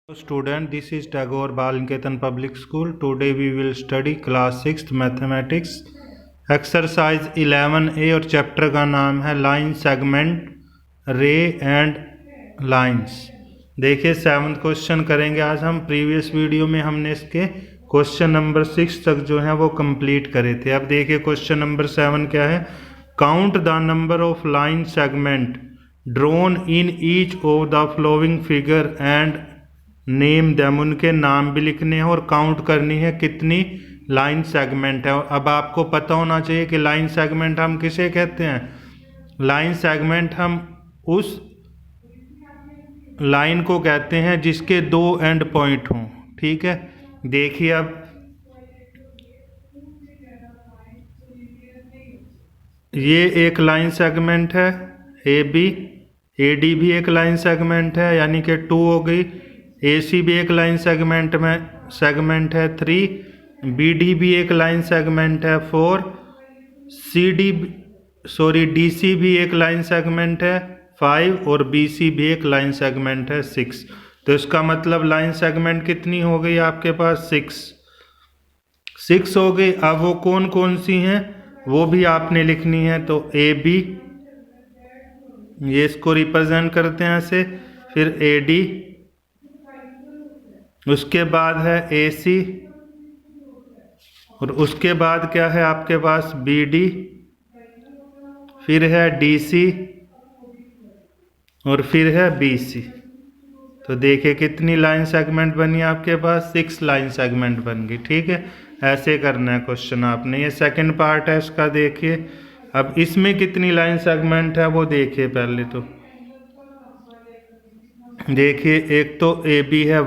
Student, this is Tagore Balniketan Public School. Today we will study class 6th mathematics exercise 11A और chapter का नाम है line segment रे and lines. देखिए 7th question करेंगे आज हम। प्रीवियस वीडियो में हमने इसके क्वेश्चन नंबर 6 तक जो है वो कंप्लीट करे थे। अब देखिए क्वेश्चन नंबर 7 क्या है। Count the number of line segment drawn in each of the flowing figure and name them, उनके नाम भी लिखने हैं और काउंट करनी है कितनी लाइन सेगमेंट है। अब आपको पता होना चाहिए कि लाइन सेगमेंट हम किसे कहते हैं। लाइन सेगमेंट हम उस लाइन को कहते हैं जिसके दो एंड पॉइंट हों। ठीक है, देखिए अब ये एक लाइन सेगमेंट है ए बी, ए डी भी एक लाइन सेगमेंट है यानी कि 2 हो गई। ए सी भी एक लाइन सेगमेंट है 3, बी डी भी एक लाइन सेगमेंट है 4, डी सी भी एक लाइन सेगमेंट है 5 और बी सी भी एक लाइन सेगमेंट है 6। तो इसका मतलब लाइन सेगमेंट कितनी हो गई आपके पास 6 हो गई। अब वो कौन कौन सी हैं वो भी आपने लिखनी है। तो ए बी, ये इसको रिप्रेजेंट करते हैं ऐसे, फिर ए डी, उसके बाद है ए सी और उसके बाद क्या है आपके पास बी डी, फिर है डी सी और फिर है बी सी। तो देखिए कितनी लाइन सेगमेंट बनी आपके पास 6 लाइन सेगमेंट बन गई। ठीक है, ऐसे करना है क्वेश्चन आपने। ये सेकंड पार्ट है इसका। देखिए अब इसमें कितनी लाइन सेगमेंट है वो देखिए पहले। तो देखिए एक तो ए बी है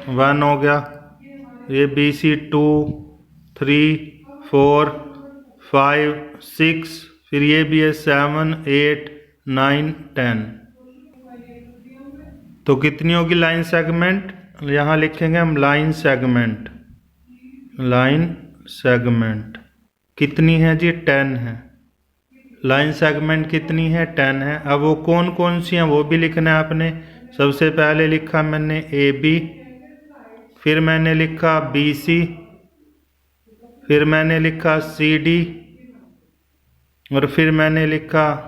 1 हो गया, ये बी सी 2, 3, 4, 5, 6, फिर ये भी है 7, 8, 9, 10। तो कितनी होगी लाइन सेगमेंट, यहाँ लिखेंगे हम लाइन सेगमेंट कितनी है जी 10 है। लाइन सेगमेंट कितनी है 10 है। अब वो कौन कौन सी हैं वो भी लिखना है आपने। सबसे पहले लिखा मैंने ए बी, फिर मैंने लिखा बी सी, फिर मैंने लिखा सी डी और फिर मैंने लिखा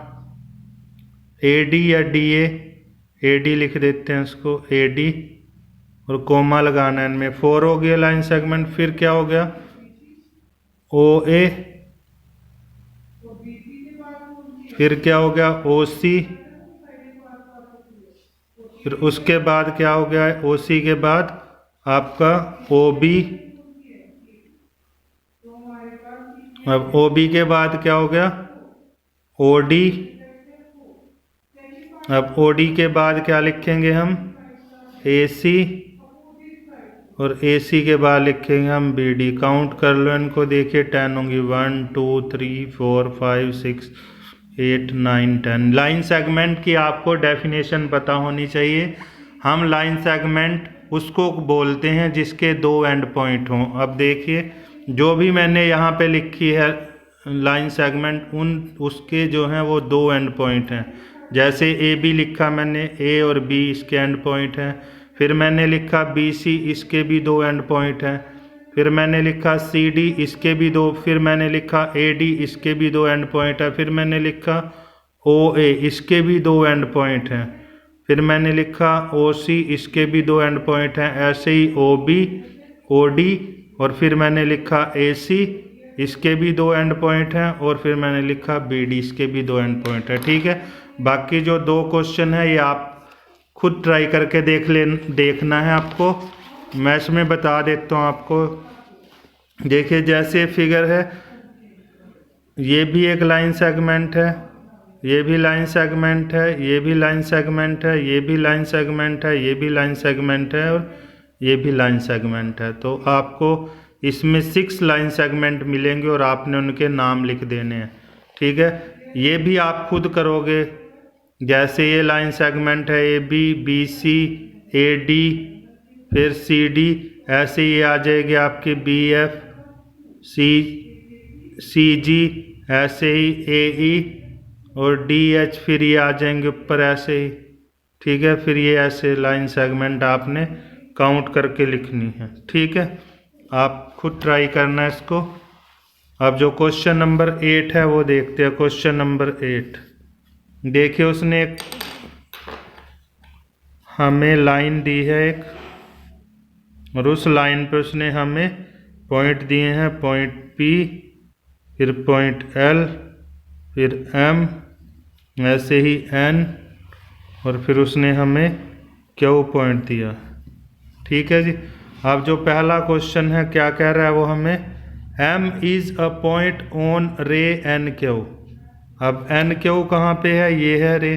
ए डी या डी ए डी लिख देते हैं इसको ए डी और कोमा लगाना है इनमें। 4 हो गया लाइन सेगमेंट। फिर क्या हो गया ओ ए, फिर क्या हो गया ओ सी, फिर उसके बाद क्या हो गया ओ सी के बाद आपका ओ बी। अब ओ बी के बाद क्या हो गया ओ डी। अब ओ डी के बाद क्या लिखेंगे हम ए सी और ए सी के बाद लिखेंगे हम बी डी। काउंट कर लो इनको, देखिए 10 होंगी 1 2 3 4 5 6 8 9 10। लाइन सेगमेंट की आपको डेफिनेशन पता होनी चाहिए। हम लाइन सेगमेंट उसको बोलते हैं जिसके 2 एंड पॉइंट हों। अब देखिए जो भी मैंने यहाँ पे लिखी है लाइन सेगमेंट उसके जो हैं वो 2 एंड पॉइंट हैं। जैसे ए बी लिखा मैंने, ए और बी इसके एंड पॉइंट हैं। फिर मैंने लिखा बी सी, इसके भी 2 एंड पॉइंट हैं। फिर मैंने लिखा सी डी, इसके भी 2। फिर मैंने लिखा ए डी, इसके भी 2 एंड पॉइंट है। फिर मैंने लिखा ओ ए, इसके भी 2 एंड पॉइंट हैं। फिर मैंने लिखा ओ सी, इसके भी 2 एंड पॉइंट हैं। ऐसे ही ओ बी, ओ डी और फिर मैंने लिखा ए सी, इसके भी 2 एंड पॉइंट हैं। और फिर मैंने लिखा बी डी, इसके भी 2 एंड पॉइंट है। ठीक है, बाकी जो 2 क्वेश्चन है ये आप खुद ट्राई करके देखना है आपको। मैं इसमें बता देता हूँ आपको। देखिए जैसे फिगर है, ये भी एक लाइन सेगमेंट है, ये भी लाइन सेगमेंट है, ये भी लाइन सेगमेंट है, ये भी लाइन सेगमेंट है, ये भी लाइन सेगमेंट है और ये भी लाइन सेगमेंट है। तो आपको इसमें 6 लाइन सेगमेंट मिलेंगे और आपने उनके नाम लिख देने हैं। ठीक है, ये भी आप खुद करोगे। जैसे ये लाइन सेगमेंट है A B, B C, A D, फिर सी डी, ऐसे ही आ जाएगी आपकी बी एफ, सी जी, ऐसे ही ए ई और डी एच, फिर ये आ जाएंगे ऊपर ऐसे ही। ठीक है। फिर ये ऐसे लाइन सेगमेंट आपने काउंट करके लिखनी है, ठीक है। आप खुद ट्राई करना है इसको। अब जो क्वेश्चन नंबर 8 है वो देखते हैं। क्वेश्चन नंबर 8 देखिए, उसने एक हमें लाइन दी है एक, और उस लाइन पे उसने हमें पॉइंट दिए हैं, पॉइंट P, फिर पॉइंट L, फिर M, ऐसे ही N, और फिर उसने हमें Q पॉइंट दिया, ठीक है जी। अब जो पहला क्वेश्चन है क्या कह रहा है वो हमें, M is a point on रे NQ। अब NQ कहाँ पे है, ये है रे,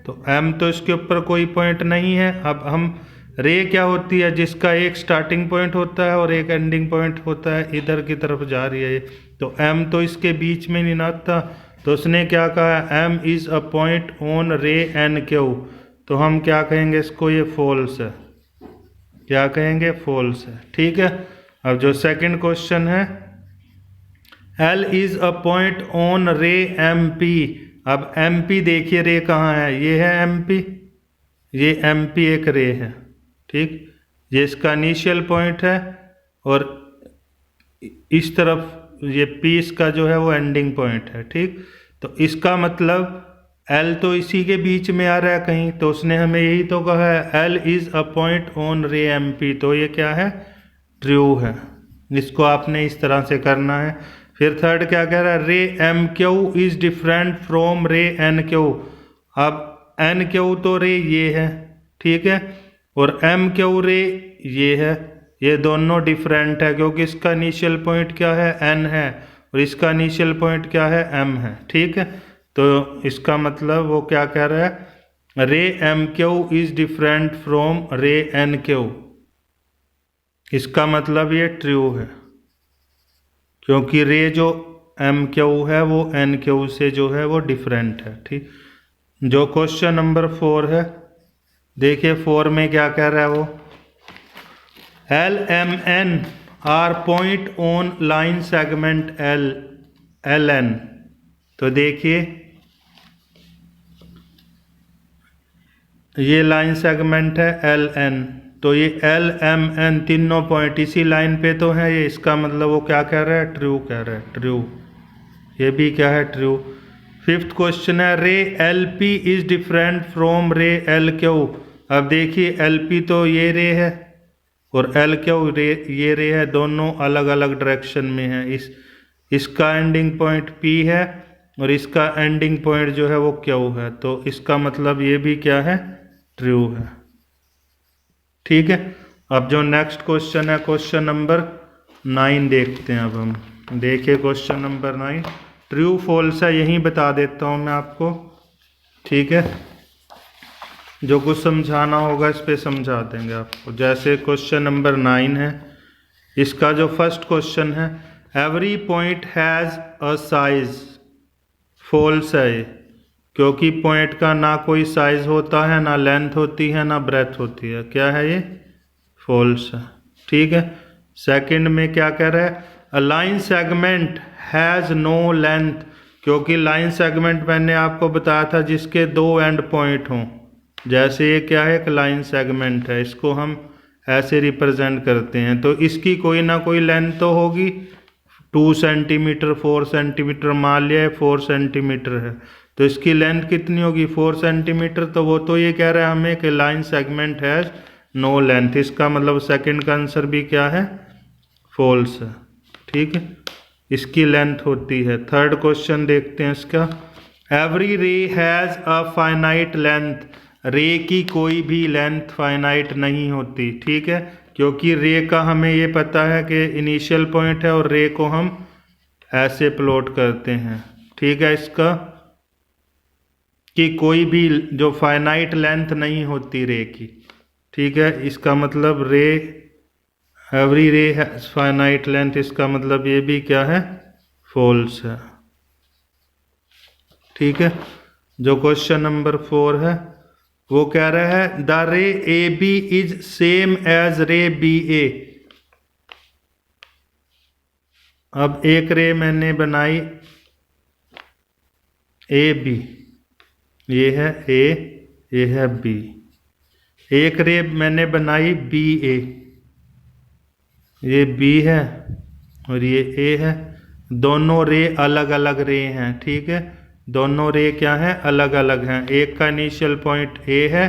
तो M तो इसके ऊपर कोई पॉइंट नहीं है। अब हम रे क्या होती है, जिसका एक स्टार्टिंग पॉइंट होता है और एक एंडिंग पॉइंट होता है, इधर की तरफ जा रही है ये, तो M तो इसके बीच में नहीं आता। तो उसने क्या कहा, M is a point on रे NQ, तो हम क्या कहेंगे इसको, ये फॉल्स है। क्या कहेंगे, फॉल्स है, ठीक है। अब जो सेकंड क्वेश्चन है, L is a point on रे MP। अब MP देखिए रे कहाँ है, ये है MP, ये MP एक रे है, ठीक। ये इसका इनिशियल पॉइंट है, और इस तरफ ये P इसका जो है वो एंडिंग पॉइंट है, ठीक। तो इसका मतलब L तो इसी के बीच में आ रहा है कहीं, तो उसने हमें यही तो कहा है, L is a point on रे MP, तो ये क्या है, ट्रू है। इसको आपने इस तरह से करना है। फिर थर्ड क्या कह रहा है, रे MQ इज डिफरेंट फ्रॉम रे NQ। अब NQ तो रे ये है, ठीक है, और MQ रे ये है, ये दोनों डिफरेंट है क्योंकि इसका इनिशियल पॉइंट क्या है, N है, और इसका इनिशियल पॉइंट क्या है, M है, ठीक है। तो इसका मतलब वो क्या कह रहा है, रे MQ इज डिफरेंट फ्रॉम रे NQ। इसका मतलब ये ट्रू है, क्योंकि रे जो MQ है वो NQ से जो है वो डिफरेंट है, ठीक। जो क्वेश्चन नंबर 4 है, देखिए 4 में क्या कह रहा है वो, LMN are point on line segment LN। तो देखिए ये लाइन सेगमेंट है LN, तो ये LMN तीनों पॉइंट इसी लाइन पे तो है ये, इसका मतलब वो क्या कह रहा है, ट्रू कह रहा है, ट्रू। ये भी क्या है, ट्रू। फिफ्थ क्वेश्चन है, रे LP इज डिफरेंट फ्रॉम रे LQ। अब देखिए LP तो ये रे है और LQ रे ये रे है, दोनों अलग अलग डायरेक्शन में है। इसका एंडिंग पॉइंट P है और इसका एंडिंग पॉइंट जो है वो Q है, तो इसका मतलब ये भी क्या है, ट्रू है, ठीक है। अब जो नेक्स्ट क्वेश्चन है, क्वेश्चन नंबर 9 देखते हैं। अब हम देखिए क्वेश्चन नंबर 9, ट्रू फॉल्स है, यही बता देता हूँ मैं आपको, ठीक है। जो कुछ समझाना होगा इस पे समझा देंगे आपको। जैसे क्वेश्चन नंबर 9 है, इसका जो फर्स्ट क्वेश्चन है, every point has a size. False है ये, क्योंकि पॉइंट का ना कोई साइज होता है, ना लेंथ होती है, ना ब्रेथ होती है। क्या है ये, फॉल्स है, ठीक है। सेकंड में क्या कह रहा है, a line segment has no length. क्योंकि लाइन सेगमेंट मैंने आपको बताया था जिसके दो एंड पॉइंट हों। जैसे ये क्या है, एक लाइन सेगमेंट है, इसको हम ऐसे रिप्रेजेंट करते हैं, तो इसकी कोई ना कोई लेंथ तो होगी। 2 सेंटीमीटर, 4 सेंटीमीटर, मान लिया 4 सेंटीमीटर है, तो इसकी लेंथ कितनी होगी, 4 सेंटीमीटर। तो वो तो ये कह रहा है हमें कि line segment has no length. इसका मतलब सेकंड का आंसर भी क्या है, फॉल्स है, ठीक है। इसकी लेंथ होती है। थर्ड क्वेश्चन देखते हैं इसका, एवरी रे हैज अ फाइनाइट लेंथ। रे की कोई भी लेंथ फाइनाइट नहीं होती, ठीक है, क्योंकि रे का हमें ये पता है कि इनिशियल पॉइंट है और रे को हम ऐसे प्लॉट करते हैं, ठीक है। इसका कि कोई भी जो फाइनाइट लेंथ नहीं होती रे की, ठीक है। इसका मतलब रे, एवरी रे हैज फाइनाइट लेंथ, इसका मतलब ये भी क्या है, फॉल्स है, ठीक है। जो क्वेश्चन नंबर 4 है वो कह रहा है, the ray AB is same as ray BA। अब एक रे मैंने बनाई AB, ये है A, ये है बी। एक रे मैंने बनाई बी ए, ये बी है और ये ए है। दोनों रे अलग अलग रे हैं, ठीक है, दोनों रे क्या हैं, अलग अलग हैं। एक का इनिशियल पॉइंट ए है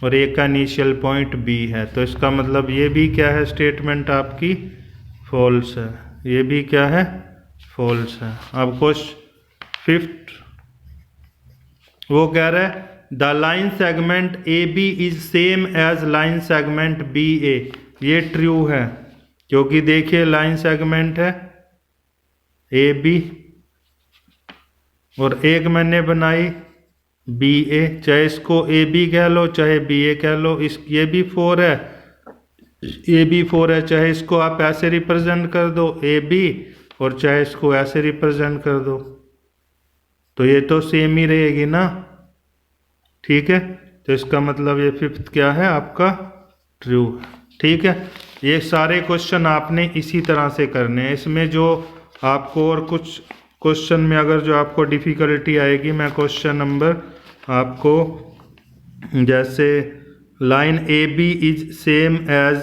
और एक का इनिशियल पॉइंट बी है। तो इसका मतलब ये भी क्या है, स्टेटमेंट आपकी फॉल्स है, ये भी क्या है, फॉल्स है। अब क्वेश्चन फिफ्थ, वो कह रहा है the line segment A B is same as line segment B A. ये ट्रू है, क्योंकि देखिए लाइन सेगमेंट है ए बी और एक मैंने बनाई बी ए, चाहे इसको ए बी कह लो चाहे बी ए कह लो। इस ये भी 4 है, ये भी 4 है, चाहे इसको आप ऐसे रिप्रेजेंट कर दो ए बी और चाहे इसको ऐसे रिप्रेजेंट कर दो, तो ये तो सेम ही रहेगी ना, ठीक है। तो इसका मतलब ये फिफ्थ क्या है आपका, ट्रू है, ठीक है। ये सारे क्वेश्चन आपने इसी तरह से करने हैं। इसमें जो आपको और कुछ क्वेश्चन में अगर जो आपको डिफ़िकल्टी आएगी, मैं क्वेश्चन नंबर आपको, जैसे line A B is same as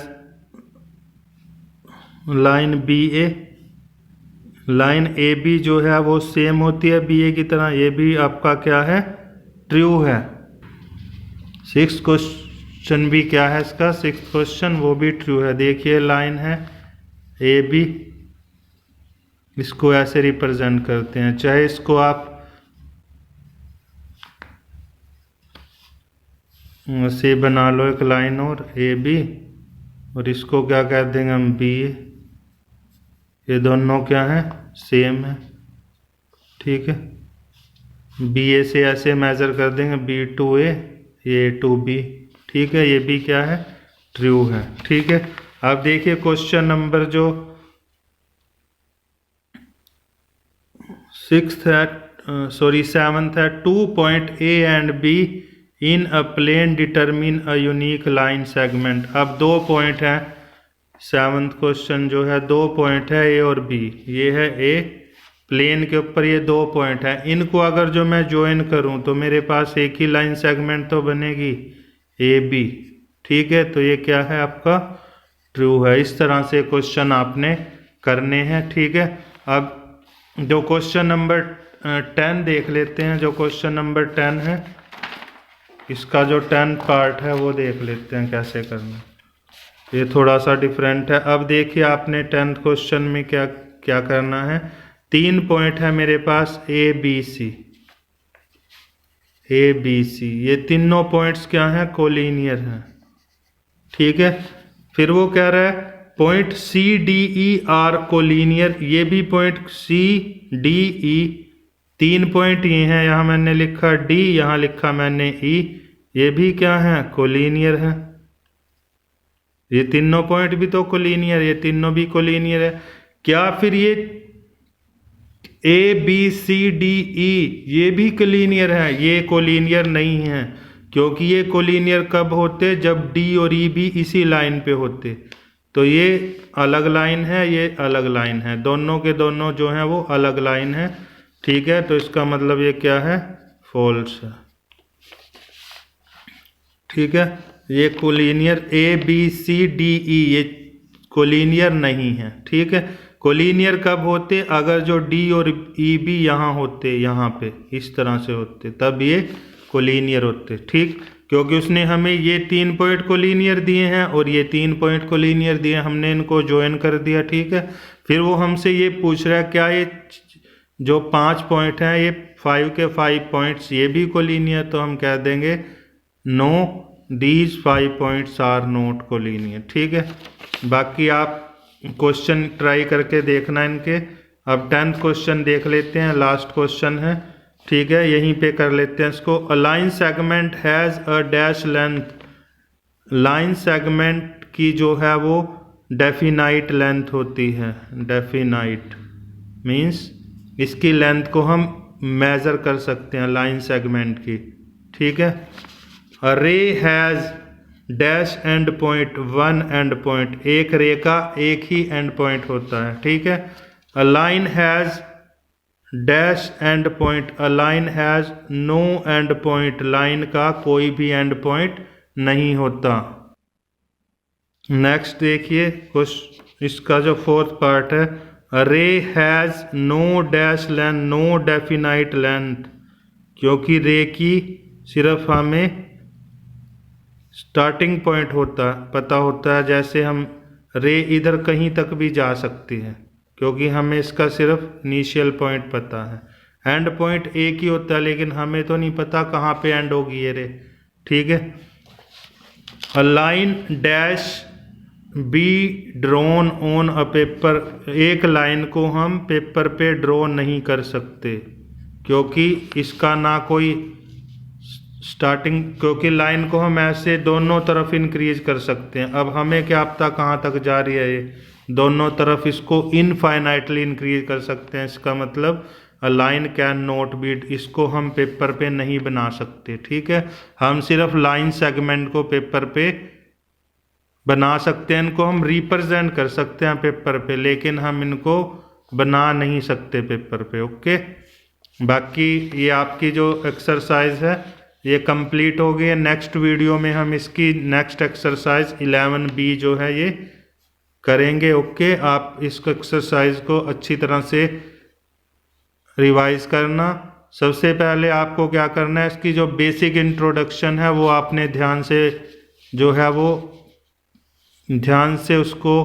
line B A, line A B जो है वो सेम होती है बी ए की तरह, ये भी आपका क्या है, ट्रू है। सिक्स क्वेश्चन भी क्या है इसका, सिक्स क्वेश्चन वो भी ट्रू है। देखिए लाइन है ए बी, इसको ऐसे रिप्रेजेंट करते हैं, चाहे इसको आप से बना लो एक लाइन और ए बी, और इसको क्या कह देंगे हम, बी ए। ये दोनों क्या है, सेम है, ठीक है। बी ए से ऐसे मेजर कर देंगे बी टू ए, ये टू बी, ठीक है। ये भी क्या है, ट्रू है, ठीक है। अब देखिए क्वेश्चन नंबर जो सेवंथ है, 2 point A and B in a plane determine a unique line segment. अब 2 पॉइंट हैं, सेवंथ क्वेश्चन जो है 2 पॉइंट है ए और बी, ये है ए, प्लेन के ऊपर ये 2 पॉइंट है। इनको अगर जो मैं ज्वाइन करूं तो मेरे पास एक ही लाइन सेगमेंट तो बनेगी ए बी, ठीक है। तो ये क्या है आपका, ट्रू है। इस तरह से क्वेश्चन आपने करने हैं, ठीक है। अब जो क्वेश्चन नंबर 10 देख लेते हैं। जो क्वेश्चन नंबर 10 है, इसका जो 10 पार्ट है वो देख लेते हैं कैसे करना, ये थोड़ा सा डिफरेंट है। अब देखिए आपने 10th क्वेश्चन में क्या क्या करना है। 3 पॉइंट है मेरे पास ए बी सी, ए बी सी, ये तीनों पॉइंट्स क्या हैं, कोलिनियर हैं, ठीक है। फिर वो कह रहा है point C D E are collinear, ये भी point C D E, 3 point ये हैं, यहाँ मैंने लिखा डी, यहाँ लिखा मैंने ई, ये भी क्या है, कोलिनियर है। ये तीनों पॉइंट भी तो कोलिनियर, ये तीनों भी कोलिनियर है। क्या फिर ये ए बी सी डी ई ये भी कोलिनियर है? ये कोलिनियर नहीं है, क्योंकि ये कोलिनियर कब होते, जब डी और ई भी इसी लाइन पे होते। तो ये अलग लाइन है, ये अलग लाइन है, दोनों के दोनों जो हैं वो अलग लाइन है, ठीक है। तो इसका मतलब ये क्या है, फॉल्स है, ठीक है। ये collinear A B C D E ये कोलिनियर नहीं है, ठीक है। कोलिनियर कब होते, अगर जो डी और ई भी यहाँ होते, यहाँ पे इस तरह से होते, तब ये कोलिनियर होते, ठीक। क्योंकि उसने हमें ये 3 पॉइंट कोलिनियर दिए हैं और ये 3 पॉइंट कोलिनियर दिए, हमने इनको ज्वाइन कर दिया, ठीक है। फिर वो हमसे ये पूछ रहा है क्या ये जो 5 पॉइंट हैं, ये 5 के 5 पॉइंट्स ये भी कोलिनियर, तो हम कह देंगे no these 5 points are not collinear, ठीक है। बाकी आप क्वेश्चन ट्राई करके देखना इनके। अब 10th क्वेश्चन देख लेते हैं, लास्ट क्वेश्चन है, ठीक है, यहीं पे कर लेते हैं इसको। अ line segment has a dash length, line segment की जो है वो डेफिनाइट लेंथ होती है। डेफिनाइट मीन्स इसकी लेंथ को हम मेज़र कर सकते हैं लाइन सेगमेंट की, ठीक है। अ रे has dash end point, 1 and point, एक रे का एक ही एंड पॉइंट होता है, ठीक है। A line has dash end point, a line has no end point, line का कोई भी एंड पॉइंट नहीं होता। नेक्स्ट देखिए कुछ इसका जो फोर्थ पार्ट है, ray has no dash length, no definite length, क्योंकि रे की सिर्फ हमें स्टार्टिंग पॉइंट पता होता है, जैसे हम रे इधर कहीं तक भी जा सकती है क्योंकि हमें इसका सिर्फ इनिशियल पॉइंट पता है। एंड पॉइंट एक ही होता है लेकिन हमें तो नहीं पता कहाँ पे एंड होगी ये रे, ठीक है। A line dash be drawn on a paper, एक लाइन को हम पेपर पे ड्रॉ नहीं कर सकते क्योंकि इसका ना कोई स्टार्टिंग, क्योंकि लाइन को हम ऐसे दोनों तरफ इंक्रीज कर सकते हैं। अब हमें क्या पता कहाँ तक जा रही है ये, दोनों तरफ इसको इनफाइनाइटली इंक्रीज कर सकते हैं। इसका मतलब a line can not be, इसको हम पेपर पे नहीं बना सकते, ठीक है। हम सिर्फ लाइन सेगमेंट को पेपर पे बना सकते हैं, इनको हम रिप्रेजेंट कर सकते हैं पेपर पे, लेकिन हम इनको बना नहीं सकते पेपर पे, ओके। बाकी ये आपकी जो एक्सरसाइज है ये कंप्लीट हो गई है। नेक्स्ट वीडियो में हम इसकी नेक्स्ट एक्सरसाइज 11B जो है ये करेंगे, ओके। आप इस एक्सरसाइज को अच्छी तरह से रिवाइज करना। सबसे पहले आपको क्या करना है, इसकी जो बेसिक इंट्रोडक्शन है वो आपने ध्यान से जो है वो ध्यान से उसको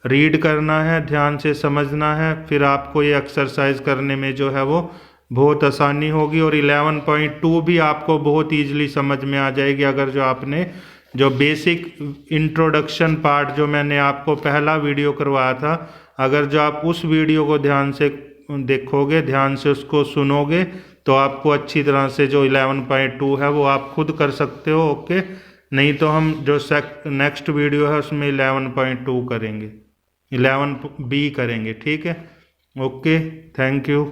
रीड करना है, ध्यान से समझना है, फिर आपको ये एक्सरसाइज करने में जो है वो बहुत आसानी होगी। और 11.2 भी आपको बहुत ईजिली समझ में आ जाएगी अगर जो आपने जो बेसिक इंट्रोडक्शन पार्ट जो मैंने आपको पहला वीडियो करवाया था, अगर जो आप उस वीडियो को ध्यान से देखोगे, ध्यान से उसको सुनोगे, तो आपको अच्छी तरह से जो 11.2 है वो आप खुद कर सकते हो, ओके। नहीं तो हम जो नेक्स्ट वीडियो है उसमें 11.2 करेंगे, 11B करेंगे, ठीक है, ओके। Thank you.